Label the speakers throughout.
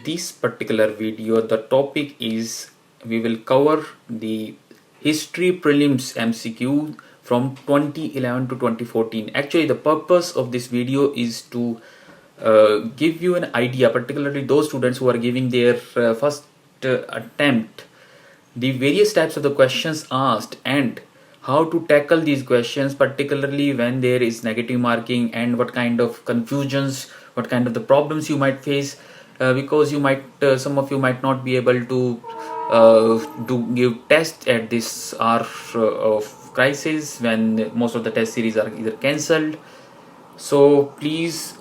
Speaker 1: this particular video, the topic is we will cover the history prelims MCQ from 2011 to 2014. Actually, the purpose of this video is to give you an idea, particularly those students who are giving their first attempt, the various types of the questions asked and how to tackle these questions, particularly when there is negative marking, and what kind of confusions, what kind of the problems you might face, because you might some of you might not be able to give tests at this hour of crisis when most of the test series are either cancelled. So please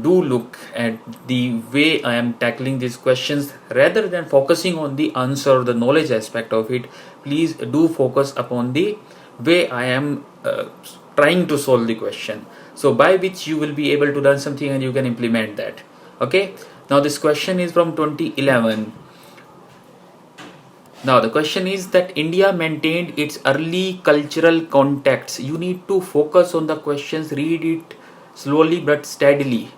Speaker 1: do look at the way I am tackling these questions. Rather than focusing on the answer, the knowledge aspect of it, please do focus upon the way I am trying to solve the question, so by which you will be able to learn something and you can implement that. Okay, now this question is from 2011. Now the question is that India maintained its early cultural contacts. You need to focus on the questions, read it slowly but steadily.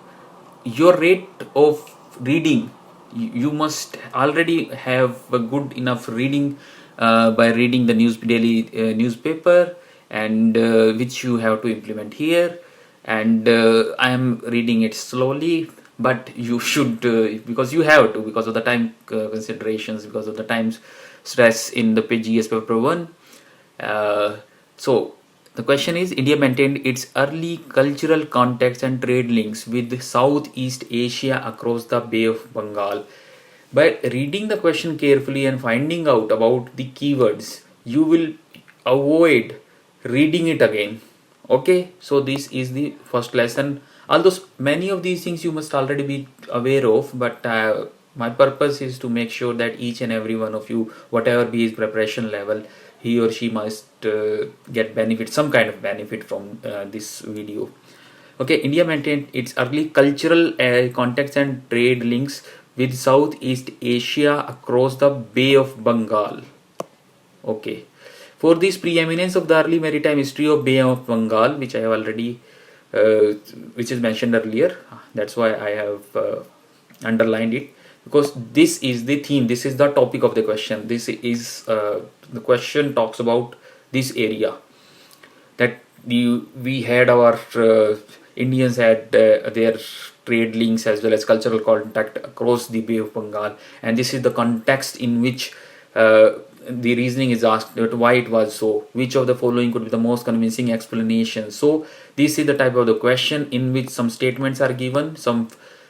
Speaker 1: Your rate of reading, you must already have a good enough reading by reading the daily newspaper, and which you have to implement here. And I am reading it slowly, but you should because you have to, because of the time considerations, because of the times stress in the PGS paper 1. So the question is, India maintained its early cultural contacts and trade links with Southeast Asia across the Bay of Bengal. By reading the question carefully and finding out about the keywords, you will avoid reading it again. Okay, so this is the first lesson. Although many of these things you must already be aware of, but my purpose is to make sure that each and every one of you, whatever be his preparation level, he or she must get benefit, some kind of benefit from this video. Okay, India maintained its early cultural contacts and trade links with Southeast Asia across the Bay of Bengal. Okay, for this preeminence of the early maritime history of Bay of Bengal, which I have already which is mentioned earlier, that's why I have underlined it, because this is the theme, this is the topic of the question. This is the question talks about this area, that we had our Indians had their trade links as well as cultural contact across the Bay of Bengal, and this is the context in which the reasoning is asked, that why it was so, which of the following could be the most convincing explanation. So this is the type of the question in which some statements are given, some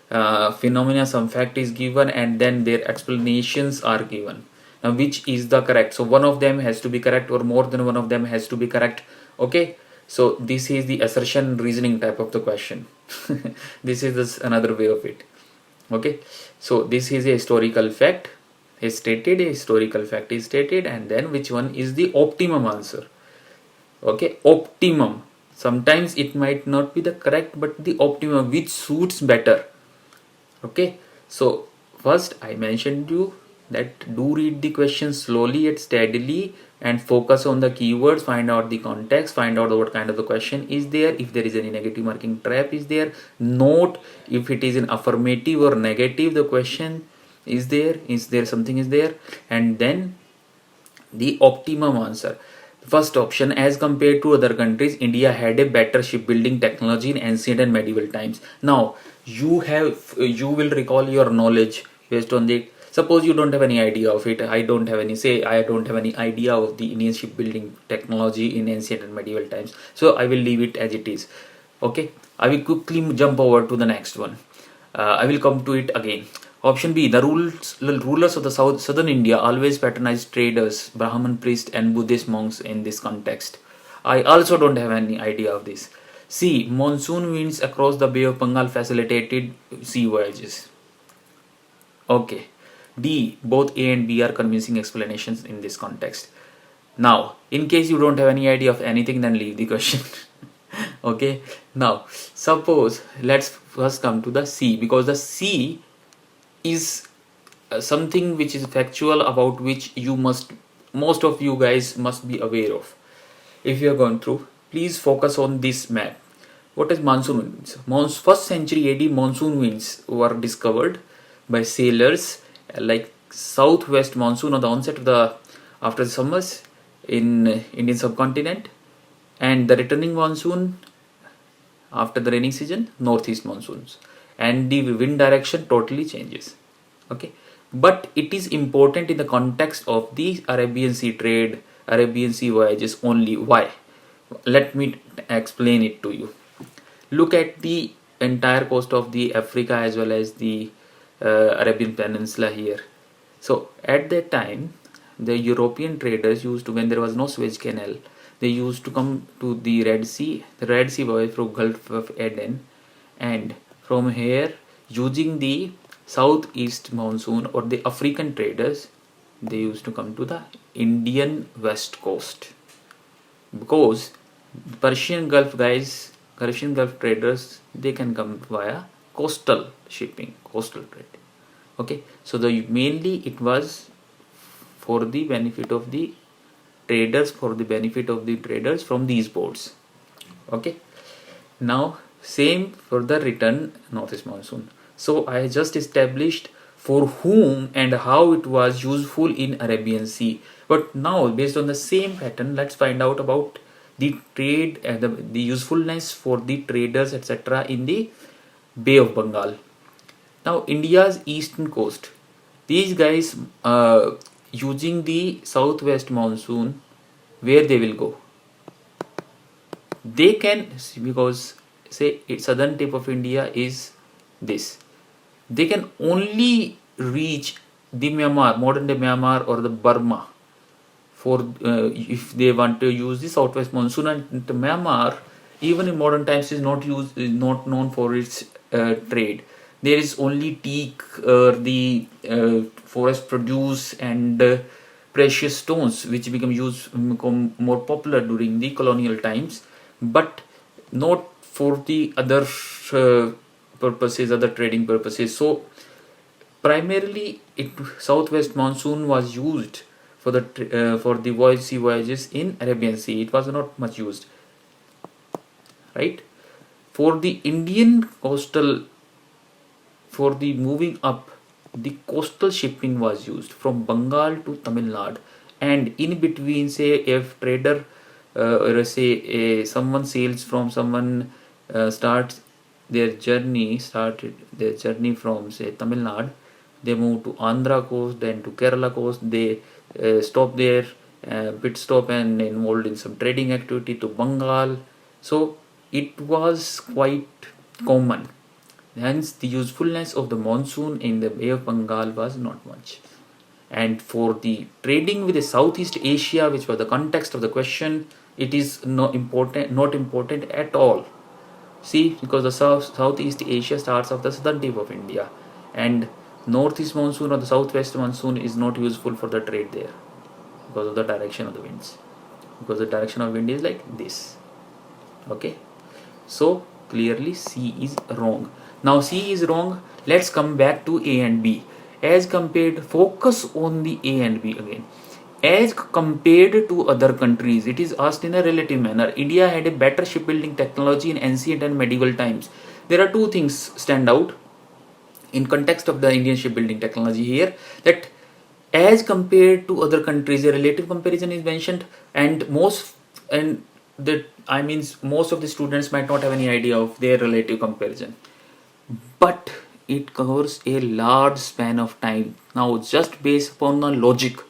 Speaker 1: phenomena, some fact is given, and then their explanations are given. Now which is the correct, so one of them has to be correct or more than one of them has to be correct. Okay, so this is the assertion reasoning type of the question. This is another way of it. Okay, so this is a historical fact is stated, a historical fact is stated, and then which one is the optimum answer. Okay, optimum, sometimes it might not be the correct, but the optimum which suits better. Okay, so first I mentioned you that do read the question slowly and steadily and focus on the keywords, find out the context, find out what kind of the question is there, if there is any negative marking trap is there, note if it is an affirmative or negative the question is there something is there, and then the optimum answer. First option, as compared to other countries, India had a better shipbuilding technology in ancient and medieval times. Now you will recall your knowledge based on the, suppose you don't have any idea of it, I don't have any idea of the Indian shipbuilding technology in ancient and medieval times, so I will leave it as it is. Okay, I will quickly jump over to the next one. I will come to it again. Option B, the rulers of the southern India always patronized traders, Brahman priests and Buddhist monks in this context. I also don't have any idea of this. C, monsoon winds across the Bay of Bengal facilitated sea voyages. Okay. D, both A and B are convincing explanations in this context. Now, in case you don't have any idea of anything, then leave the question. Okay. Now, suppose, let's first come to the C, because the C is something which is factual, about which most of you guys must be aware of. If you are going through, please focus on this map. What is monsoon winds? First century AD monsoon winds were discovered by sailors, like southwest monsoon on the onset of the after the summers in Indian subcontinent, and the returning monsoon after the rainy season, northeast monsoons, and the wind direction totally changes. Okay, but it is important in the context of the Arabian Sea trade, Arabian Sea voyages only. Why? Let me explain it to you. Look at the entire coast of the Africa as well as the Arabian Peninsula here. So at that time, the European traders used to, when there was no Suez Canal, they used to come to the Red Sea, voyage through Gulf of Aden, and from here, using the southeast monsoon, or the African traders, they used to come to the Indian west coast, because Persian Gulf traders, they can come via coastal shipping, coastal trade. Okay, so the mainly it was for the benefit of the traders, from these ports. Okay, now same for the return northeast monsoon. So I just established for whom and how it was useful in Arabian Sea. But now, based on the same pattern, let's find out about the trade and the usefulness for the traders, etc., in the Bay of Bengal. Now, India's eastern coast, these guys using the southwest monsoon, where they will go? They can, because say southern tip of India is this, they can only reach the Myanmar, modern day Myanmar or the Burma, for if they want to use the southwest monsoon. And Myanmar, even in modern times, is not known for its trade. There is only teak, the forest produce, and precious stones, which become more popular during the colonial times, but not for the other purposes, other trading purposes. So primarily, southwest monsoon was used for the sea voyages in Arabian Sea. It was not much used, right? For the Indian coastal, for the moving up, the coastal shipping was used from Bengal to Tamil Nadu, and in between, say if trader or say someone sails from someone started their journey from, say, Tamil Nadu, they move to Andhra coast, then to Kerala coast, they stop there, pit stop, and involved in some trading activity to Bengal. So it was quite common. Hence, the usefulness of the monsoon in the Bay of Bengal was not much. And for the trading with the Southeast Asia, which was the context of the question, it is not important at all. See, because the Southeast Asia starts off the southern tip of India, and northeast monsoon or the southwest monsoon is not useful for the trade there because of the direction of the winds, because the direction of wind is like this. Okay, so clearly C is wrong. Now C is wrong. Let's come back to A and B. As compared, focus on the A and B again. As compared to other countries, it is asked in a relative manner. India had a better shipbuilding technology in ancient and medieval times. There are two things stand out in context of the Indian shipbuilding technology here, that as compared to other countries, a relative comparison is mentioned, and most of the students might not have any idea of their relative comparison, but it covers a large span of time. Now, just based upon the logic,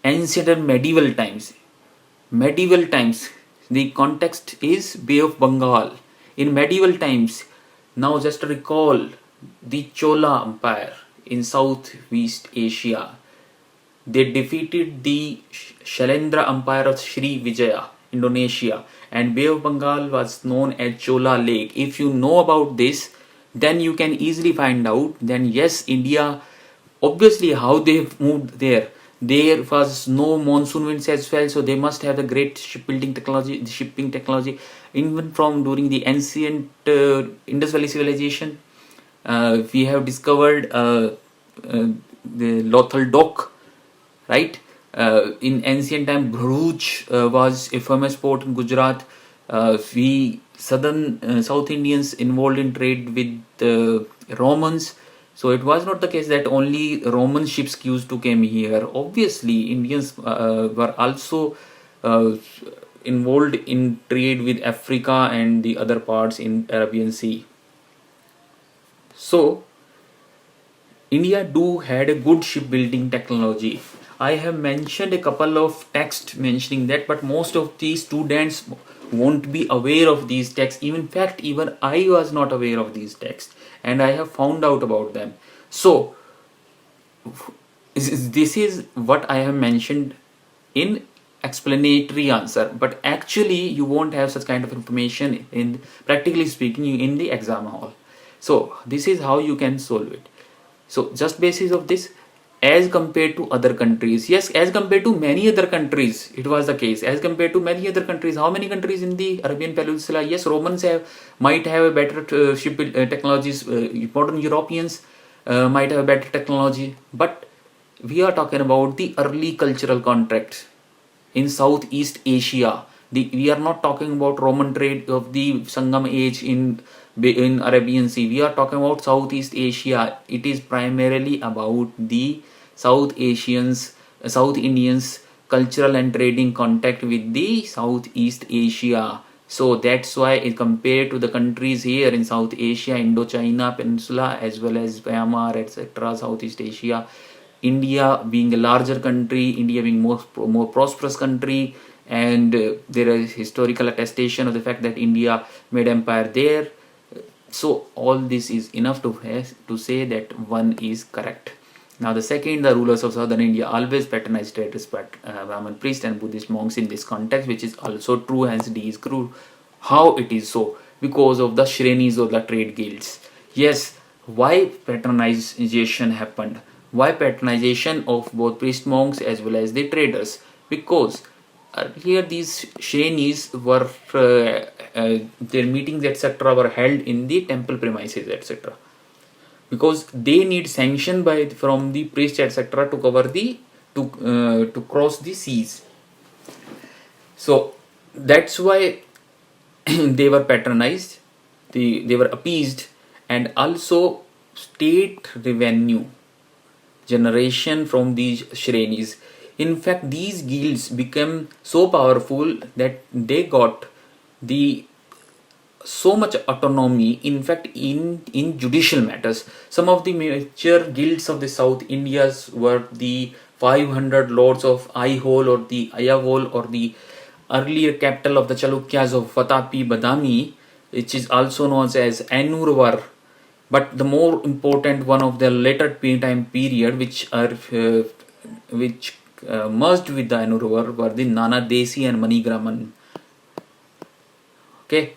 Speaker 1: ancient and medieval times, the context is Bay of Bengal. In medieval times, now just recall the Chola Empire in Southeast Asia. They defeated the Shailendra Empire of Sri Vijaya, Indonesia, and Bay of Bengal was known as Chola Lake. If you know about this, then you can easily find out, then yes, India, obviously how they moved there was no monsoon winds as well, so they must have the great shipping technology, even from during the ancient Indus Valley civilization. We have discovered the Lothal Dock, right? In ancient time, Bharuch was a famous port in Gujarat. we southern South Indians involved in trade with Romans. So it was not the case that only Roman ships used to came here. Obviously, Indians were also uh, involved in trade with Africa and the other parts in Arabian Sea. So India do had a good shipbuilding technology. I have mentioned a couple of texts mentioning that, but most of the students won't be aware of these texts. In fact, even I was not aware of these texts, and I have found out about them. So this is what I have mentioned in explanatory answer, but actually you won't have such kind of information in, practically speaking, in the exam hall. So this is how you can solve it. So just basis of this, as compared to other countries, yes, as compared to many other countries, it was the case. As compared to many other countries, how many countries in the Arabian Peninsula? Yes, Romans might have a better ship technologies. Modern Europeans might have a better technology, but we are talking about the early cultural contracts in Southeast Asia. We are not talking about Roman trade of the Sangam age in Arabian Sea. We are talking about Southeast Asia. It is primarily about the South Indians cultural and trading contact with the Southeast Asia. So that's why compared to the countries here in South Asia, Indochina Peninsula, as well as Myanmar, etc., Southeast Asia, India being a larger country, India being more prosperous country, and there is historical attestation of the fact that India made empire there. So all this is enough to say that one is correct. Now the second, the rulers of southern India always patronized traders, Brahmin priests and Buddhist monks in this context, which is also true, hence D is true. How it is so? Because of the shrenis or the trade guilds. Yes, why patronization happened? Why patronization of both priest monks as well as the traders? Because earlier these shrenis were their meetings etc. were held in the temple premises etc. Because they need sanction by from the priest etc. to cover the to cross the seas. So that's why they were patronized, they were appeased, and also state revenue generation from these shrenis. In fact, these guilds became so powerful that they got the so much autonomy. In fact, in judicial matters, some of the major guilds of the South Indias were the 500 lords of Aihole or the Ayavole, or the earlier capital of the Chalukyas of Vatapi Badami, which is also known as Anurvar. But the more important one of the later time period, which merged with the Anurvar, were the Nana Desi and Manigraman. Okay,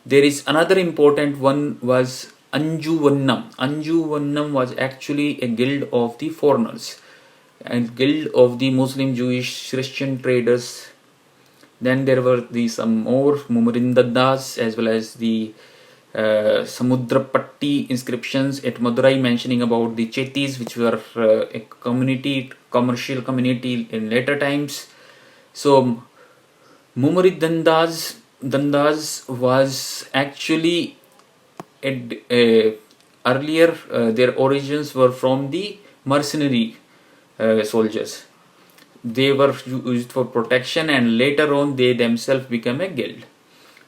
Speaker 1: there is another important one was Anju Vannam. Anju Vannam was actually a guild of the foreigners and guild of the Muslim, Jewish, Christian traders. Then there were some more Mumurindadas as well as the Samudrapatti inscriptions at Madurai mentioning about the Chetis, which were a commercial community in later times. So Mumurindadas was actually earlier their origins were from the mercenary soldiers. They were used for protection, and later on they themselves became a guild.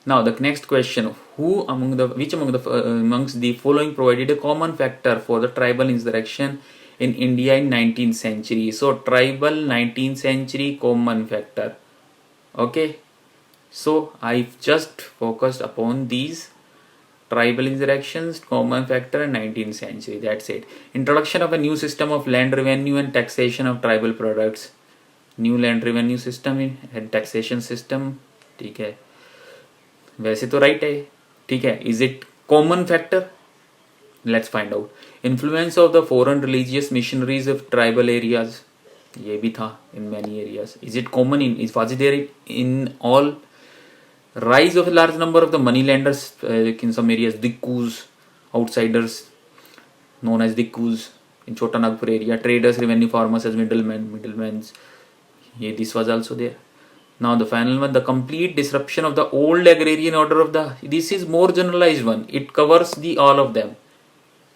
Speaker 1: Now the next question: which amongst the following provided a common factor for the tribal insurrection in India in 19th century? So tribal 19th century common factor. Okay, so I've just focused upon these tribal insurrections, common factor, and 19th century. That's it. Introduction of a new system of land revenue and taxation of tribal products. New land revenue system and taxation system, ठीक है, वैसे तो right है, ठीक है. Is it common factor? Let's find out. Influence of the foreign religious missionaries of tribal areas, ये भी था in many areas. Is it common in was there in all? rise of a large number of the money lenders in some areas, dikkus, outsiders known as dikkus in Chota Nagpur area, traders, revenue farmers as middlemen. This was also there. Now the final one, the complete disruption of the old agrarian order of the, this is more generalized one, it covers the all of them.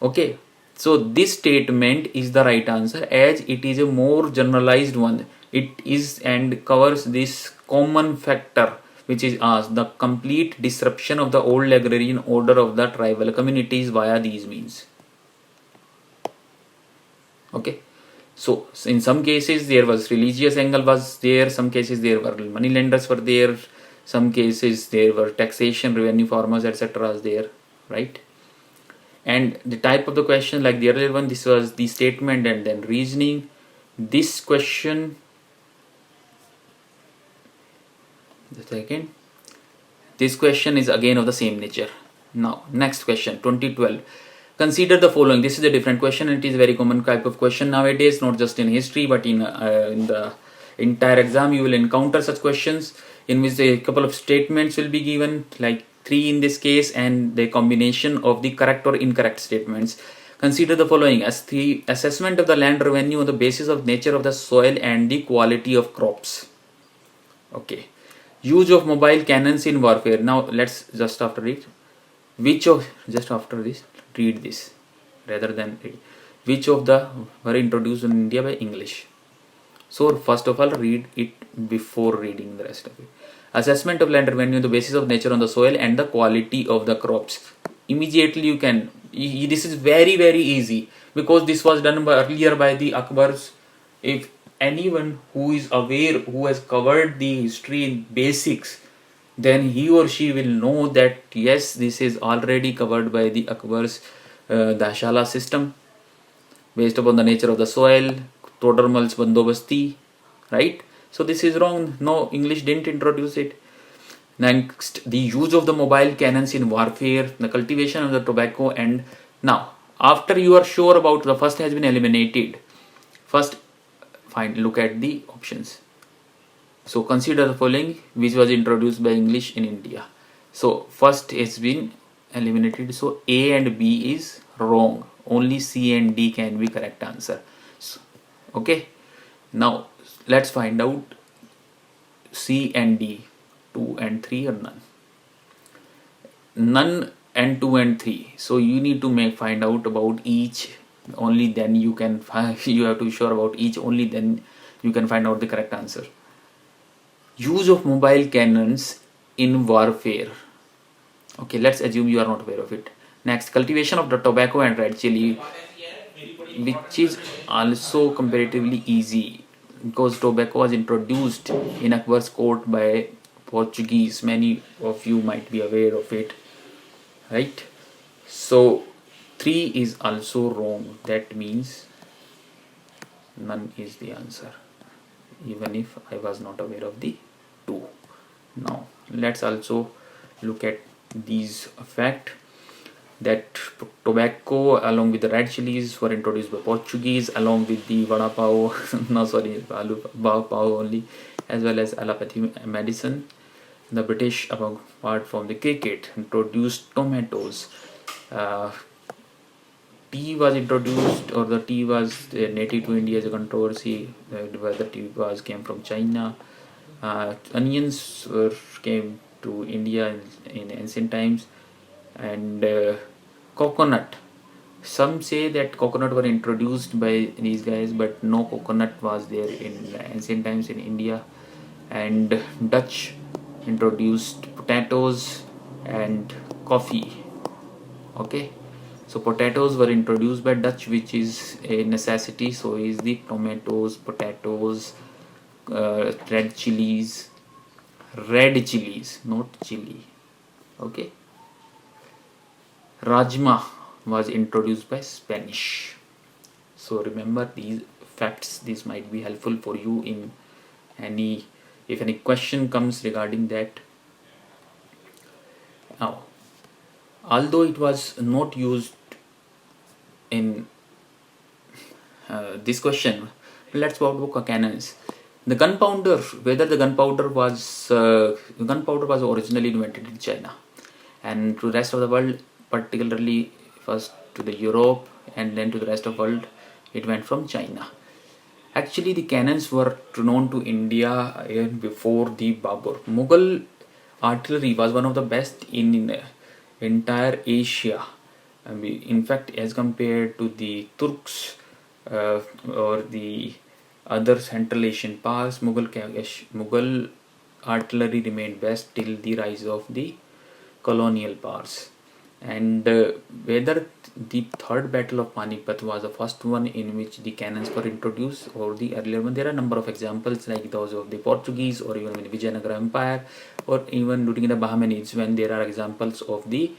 Speaker 1: Okay, so this statement is the right answer as it is a more generalized one. It is and covers this common factor which is asked, the complete disruption of the old agrarian order of the tribal communities via these means. Okay, so in some cases there was religious angle was there, some cases there were money lenders were there, some cases there were taxation, revenue farmers, etc. was there, right? And the type of the question, like the earlier one, this was the statement and then reasoning. This question, the second, this question is again of the same nature. Now next question, 2012. Consider the following. This is a different question and it is a very common type of question nowadays, not just in history but in the entire exam you will encounter such questions in which a couple of statements will be given, like 3 in this case, and the combination of the correct or incorrect statements. Consider the following as the assessment of the land revenue on the basis of nature of the soil and the quality of crops. Okay, use of mobile cannons in warfare. Now let's just after read which of, just after this read this rather than read, which of the were introduced in India by English. So first of all read it before reading the rest of it. Assessment of land revenue on the basis of nature on the soil and the quality of the crops. Immediately you can, this is very easy because this was done earlier by the Akbars. If anyone who is aware, who has covered the history in basics, then he or she will know that yes, this is already covered by the Akbar's Dashala system based upon the nature of the soil, Todarmal's Bandobasti, right? So this is wrong. No, English didn't introduce it. Next, the use of the mobile cannons in warfare, the cultivation of the tobacco, and now after you are sure about the first has been eliminated, first look at the options. So consider the following which was introduced by English in India. So first has been eliminated, so A and B is wrong, only C and D can be correct answer. So, okay, now let's find out C and D, 2 and 3 or none. None and 2 and 3. So you need to find out about each, only then you can find, you have to be sure about each, only then you can find out the correct answer. Use of mobile cannons in warfare. Okay, let's assume you are not aware of it. Next, cultivation of the tobacco and red chili, which is also comparatively easy because tobacco was introduced in Akbar's court by Portuguese. Many of you might be aware of it, right? So 3 is also wrong. That means none is the answer, even if I was not aware of the 2. Now let's also look at these fact that tobacco along with the red chilies were introduced by Portuguese along with the vada pav no sorry aloo pav only, as well as allopathy medicine. The British, apart from the cricket, introduced tomatoes. Tea was introduced, or the tea was native to India as a controversy whether tea came from China. Onions came to India in ancient times, and coconut. Some say that coconut were introduced by these guys, but no coconut was there in ancient times in India. And Dutch introduced potatoes and coffee. Okay, so potatoes were introduced by Dutch, which is a necessity. So is the tomatoes, potatoes, red chilies, not chili. Okay, rajma was introduced by Spanish. So remember these facts. This might be helpful for you in any, if any question comes regarding that. Now, although it was not used in this question, let's talk about cannons. The gunpowder, whether the gunpowder was originally invented in China and to the rest of the world, particularly first to the Europe and then to the rest of the world, it went from China. Actually, the cannons were known to India even before the Babur. Mughal artillery was one of the best in entire Asia. I mean, in fact, as compared to the Turks or the other Central Asian powers, Mughal artillery remained best till the rise of the colonial powers. And whether the third battle of Panipat was the first one in which the cannons were introduced or the earlier one, there are a number of examples like those of the Portuguese or even in the Vijayanagara Empire or even during the Bahmanids, when there are examples of the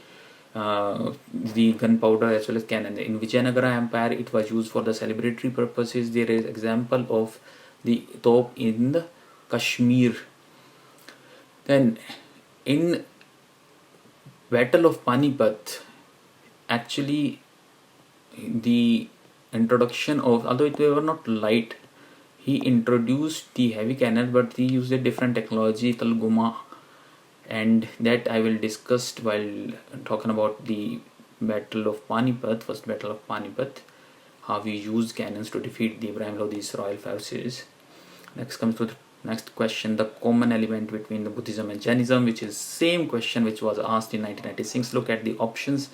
Speaker 1: gunpowder as well as cannon. In Vijayanagara Empire, it was used for the celebratory purposes. There is example of the top in the Kashmir. Then in Battle of Panipat, actually the introduction of, although they were not light, he introduced the heavy cannon, but he used a different technology, Talguma, and that I will discuss while talking about the Battle of Panipat, first Battle of Panipat, how we used cannons to defeat the Ibrahim Lodi's royal forces. Next comes to the next question, the common element between the Buddhism and Jainism, which is same question which was asked in 1996. Look at the options,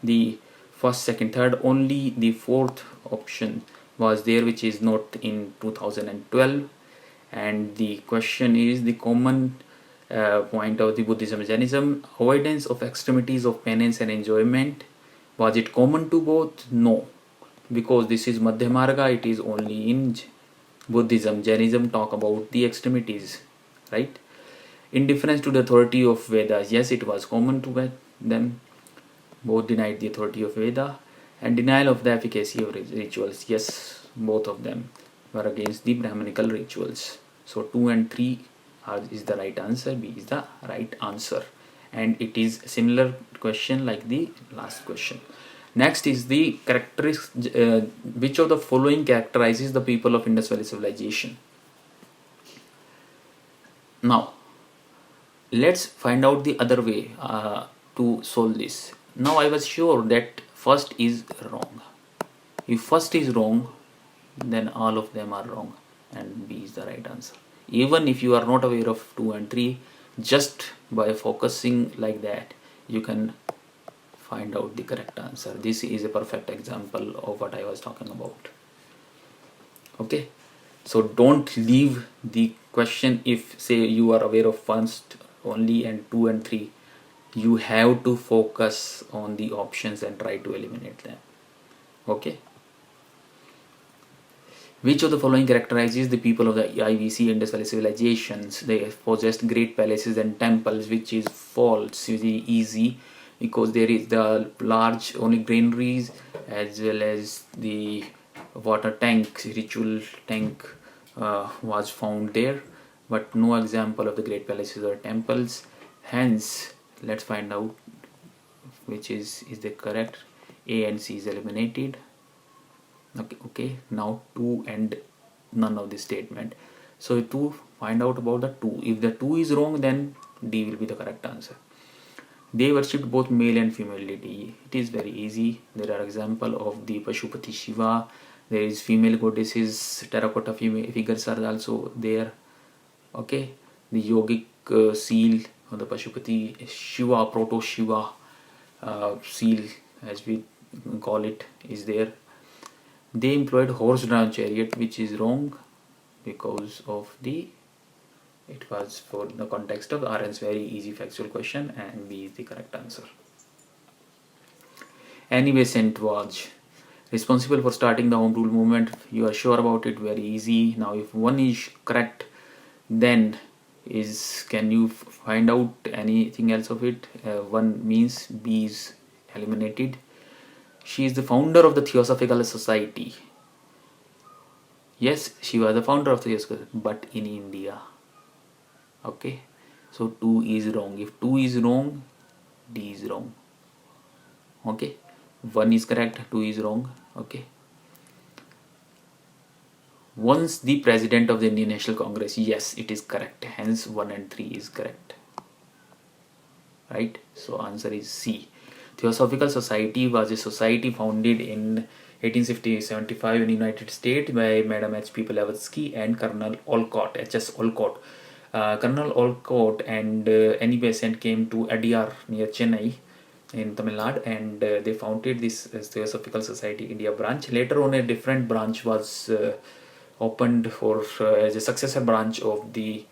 Speaker 1: the first, second, third. Only the fourth option was there, which is not in 2012. And the question is the common point of the Buddhism and Jainism: avoidance of extremities of penance and enjoyment. Was it common to both? No, because this is Madhya Marga, it is only in Buddhism. Jainism talk about the extremities, right? Indifference to the authority of Vedas. Yes, it was common to them. Both denied the authority of Veda. And denial of the efficacy of rituals. Yes, both of them were against the Brahmanical rituals. So 2 and 3 is the right answer. B is the right answer. And it is similar question like the last question. Next is the characteristics. Which of the following characterizes the people of Indus Valley civilization? Now, let's find out the other way to solve this. Now, I was sure that first is wrong. If first is wrong, then all of them are wrong, and B is the right answer. Even if you are not aware of 2 and 3, just by focusing like that, you can find out the correct answer. This is a perfect example of what I was talking about. Okay, so don't leave the question if say you are aware of first only and 2 and 3. You have to focus on the options and try to eliminate them. Okay, which of the following characterizes the people of the IVC Indus Valley civilizations? They possessed great palaces and temples, which is false. Very easy, because there is the large only granaries as well as the water tank, ritual tank was found there, but no example of the great palaces or temples. Hence, let's find out which is the correct. A and C is eliminated. Okay, now 2 and none of this statement. So to find out about the 2, if the 2 is wrong, then D will be the correct answer. They worshipped both male and female deity. It is very easy. There are example of the Pashupati Shiva. There is female goddesses, terracotta female figures are also there. Okay, the yogic seal of the Pashupati Shiva, Proto Shiva seal as we call it, is there. They employed horse-drawn chariot, which is wrong because of it was for the context of RN's very easy factual question, and B is the correct answer. Annie Besant was responsible for starting the Home Rule movement. You are sure about it? Very easy. Now, if one is correct, then can you find out anything else of it? One means B is eliminated. She is the founder of the Theosophical Society. Yes, she was the founder of the Theosophical, but in India. Okay, so 2 is wrong. If 2 is wrong, D is wrong. Okay, 1 is correct, 2 is wrong. Okay, once the president of the Indian National Congress. Yes, it is correct. Hence 1 and 3 is correct. Right, so answer is C. Theosophical Society was a society founded in 1875 in United States by Madam H.P. Blavatsky and Colonel Olcott, H.S. Olcott. Colonel Olcott and Annie Besant came to Adyar near Chennai in Tamil Nadu, and they founded this Theosophical Society India branch. Later on, a different branch was opened for as a successor branch of the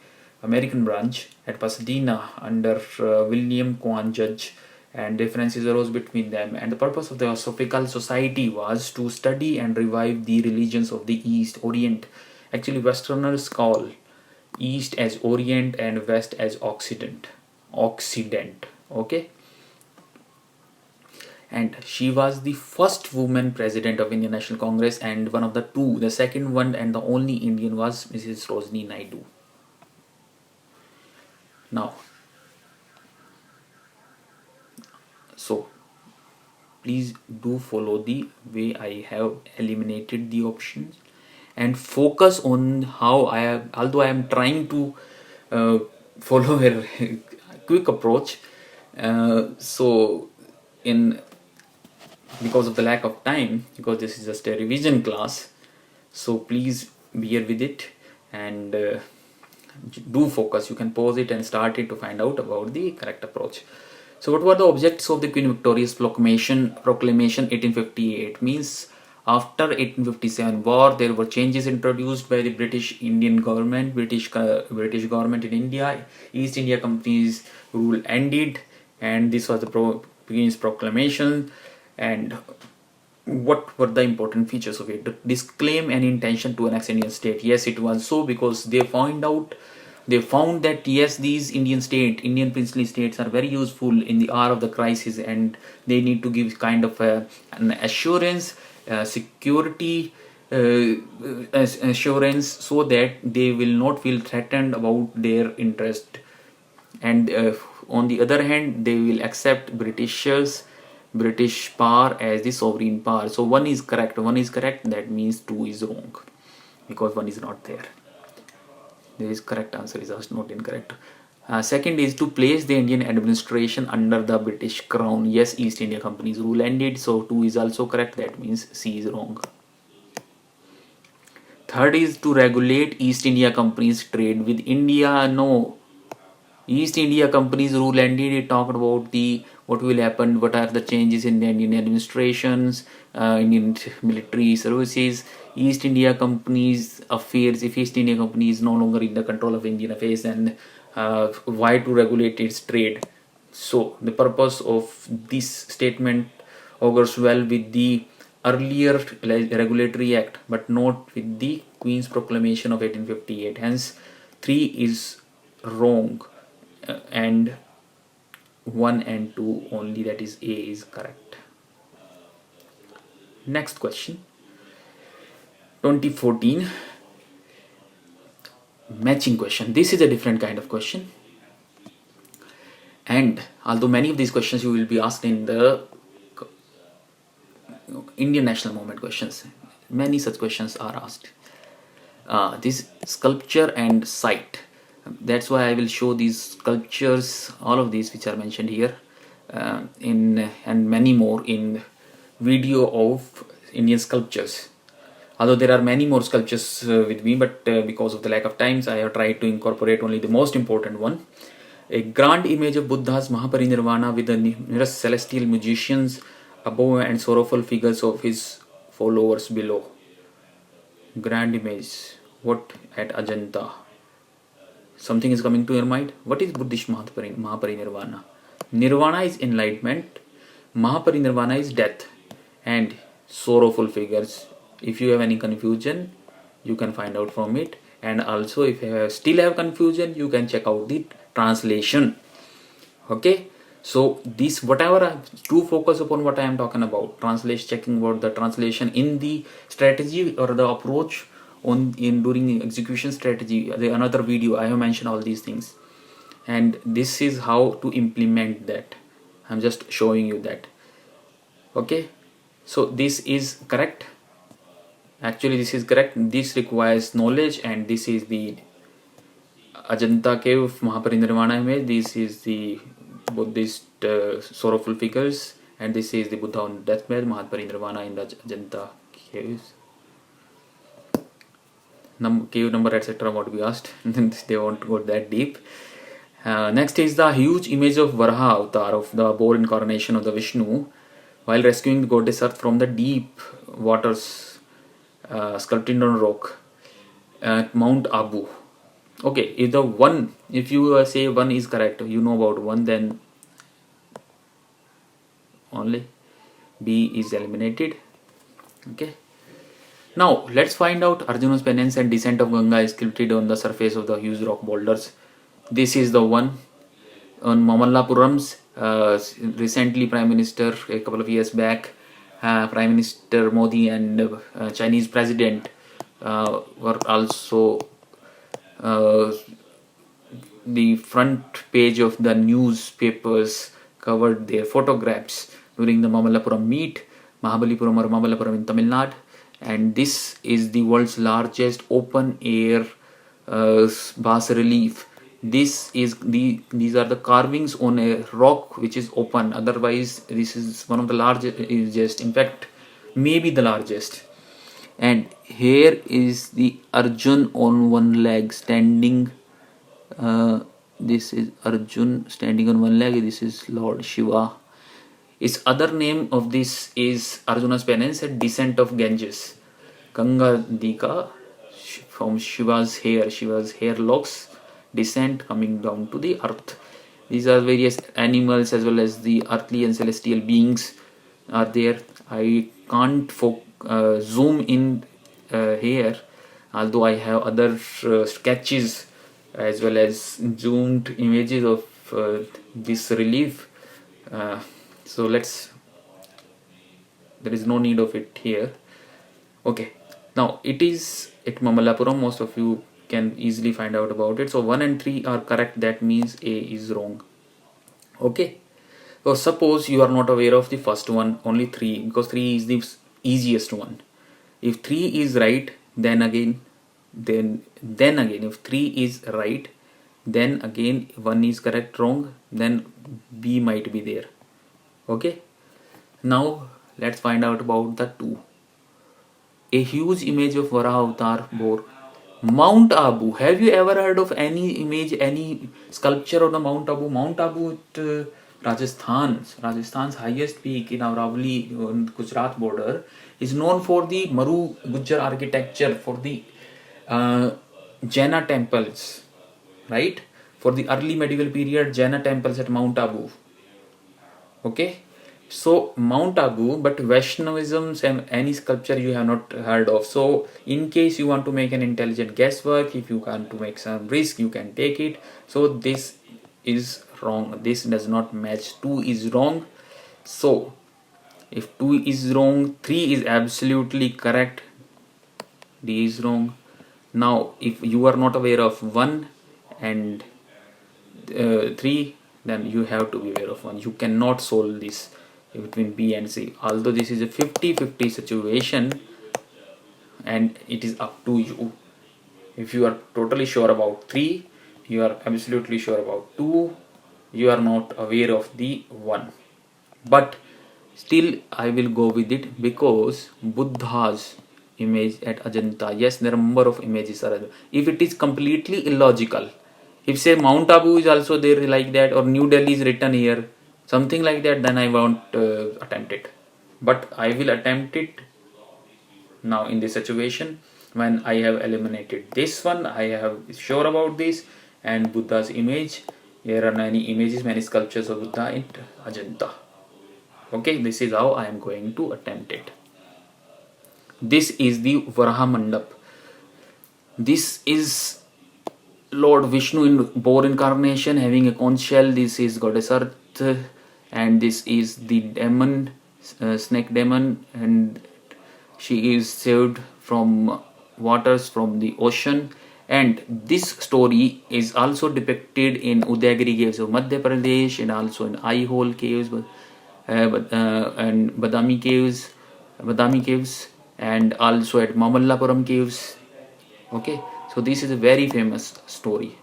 Speaker 1: American branch at Pasadena under William Quan Judge, and differences arose between them. And the purpose of the Theosophical Society was to study and revive the religions of the East, Orient. Actually, Westerners call East as Orient and West as Occident. Okay. And she was the first woman president of Indian National Congress, and one of the two. The second one and the only Indian was Mrs. Sarojini Naidu. Now, so please do follow the way I have eliminated the options and focus on how I have, although I am trying to follow a quick approach. So in because of the lack of time, because this is just a revision class, so please bear with it and do focus. You can pause it and start it to find out about the correct approach. So what were the objects of the Queen Victoria's proclamation 1858? Means after 1857 war, there were changes introduced by the British Indian government, British government in India. East India Company's rule ended, and this was the Queen's proclamation. And what were the important features of it? Disclaim any intention to annex Indian state. Yes, it was so, because they found that yes, these Indian princely states are very useful in the hour of the crisis, and they need to give kind of an assurance, security assurance, so that they will not feel threatened about their interest. And on the other hand, they will accept British power as the sovereign power. So one is correct, that means two is wrong, because one is not there. There is correct answer is also not incorrect. Second is to place the Indian administration under the British crown. Yes, East India Company's rule ended, so 2 is also correct, that means C is wrong. Third is to regulate East India Company's trade with India. No, East India Company's rule ended. It talked about what will happen, what are the changes in the Indian administrations, Indian military services, East India Company's affairs. If East India Company is no longer in the control of Indian affairs, then why to regulate its trade? So the purpose of this statement augurs well with the earlier regulatory act, but not with the Queen's proclamation of 1858. Hence 3 is wrong, and 1 and 2 only, that is A, is correct. Next question, 2014 matching question. This is a different kind of question, and although many of these questions you will be asked in the Indian national movement questions, many such questions are asked. This sculpture and site, that's why I will show these sculptures, all of these which are mentioned here, and many more in video of Indian sculptures. Although there are many more sculptures with me, but because of the lack of times, I have tried to incorporate only the most important one. A grand image of Buddha's Mahaparinirvana with the nearest celestial musicians above and sorrowful figures of his followers below. Grand image. What at Ajanta? Something is coming to your mind. What is Buddhist Mahaparinirvana? Nirvana is enlightenment, Mahaparinirvana is death, and sorrowful figures. If you have any confusion, you can find out from it, and also if you still have confusion, you can check out the translation. Okay, so this whatever to focus upon what I am talking about, translation, checking about the translation in the strategy or the approach during the execution strategy. Another video I have mentioned all these things, and this is how to implement that. I'm just showing you that. Okay, so this is correct. Actually, this is correct. This requires knowledge, and this is the Ajanta cave Mahaparinirvana image. This is the Buddhist sorrowful figures, And this is the Buddha on deathbed, Mahaparinirvana in the Ajanta caves. Cave number, etc. what we asked. They won't go that deep. Next is the huge image of Varaha avatar, of the boar incarnation of the Vishnu, while rescuing the goddess Earth from the deep waters, sculpted on rock at Mount Abu. Okay, if you say one is correct, you know about one, then only B is eliminated. Okay. Now let's find out Arjuna's penance and descent of Ganga is sculpted on the surface of the huge rock boulders. This is the one on Mamallapuram's. Recently, Prime Minister, a couple of years back, Prime Minister Modi and Chinese President were also the front page of the newspapers covered their photographs during the Mamallapuram meet, Mahabalipuram or Mamallapuram in Tamil Nadu. And this is the world's largest open air bas relief. These are the carvings on a rock which is open. Otherwise, this is one of the largest, in fact, maybe the largest. And here is the Arjun on one leg standing. This is Arjun standing on one leg. This is Lord Shiva. Its other name of this is Arjuna's penance and descent of Ganges. Ganga Dika from Shiva's hair locks, descent coming down to the earth. These are various animals as well as the earthly and celestial beings are there. I can't zoom in here, although I have other sketches as well as zoomed images of this relief. So there is no need of it here. Okay, now it is at Mamallapuram. Most of you can easily find out about it. So 1 and 3 are correct. That means A is wrong. Okay, so suppose you are not aware of the first one, only 3, because 3 is the easiest one. If 3 is right, then again if 3 is right, then again 1 is correct, wrong, then B might be there. Okay, now let's find out about the 2. A huge image of Varaha avatar boar. Mount Abu. Have you ever heard of any image, any sculpture of the Mount Abu? Mount Abu at Rajasthan's highest peak in Aravalli on Gujarat border, is known for the Maru Gujjar architecture, for the Jaina temples, right? For the early medieval period, Jaina temples at Mount Abu. Okay, so Mount Abu, but Vaishnavism and any sculpture you have not heard of. So in case you want to make an intelligent guesswork, if you want to make some risk, you can take it. So this is wrong. This does not match. 2 is wrong. So if 2 is wrong, 3 is absolutely correct. D is wrong. Now if you are not aware of 1 and 3, then you have to be aware of 1. You cannot solve this between B and C. Although this is a 50-50 situation, and it is up to you. If you are totally sure about 3, you are absolutely sure about 2, you are not aware of the 1. But still I will go with it, because Buddha's image at Ajanta, yes, there are number of images are there. If it is completely illogical, if say Mount Abu is also there like that, or New Delhi is written here, something like that, then I won't attempt it. But I will attempt it now in this situation when I have eliminated this one. I have sure about this, and Buddha's image. There are many images, many sculptures of Buddha in Ajanta. Okay, this is how I am going to attempt it. This is the Varaha Mandap. This is Lord Vishnu in boar incarnation having a conch shell. This is Goddess Earth, and this is the demon, snake demon, and she is saved from waters from the ocean. And this story is also depicted in Udayagiri caves of Madhya Pradesh, and also in Aihole caves, and Badami caves, and also at Mamallapuram caves. Okay, so this is a very famous story.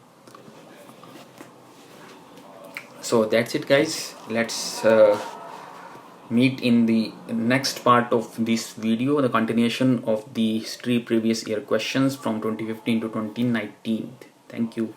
Speaker 1: So that's it, guys. Let's meet in the next part of this video, the continuation of the history previous year questions from 2015 to 2019. Thank you.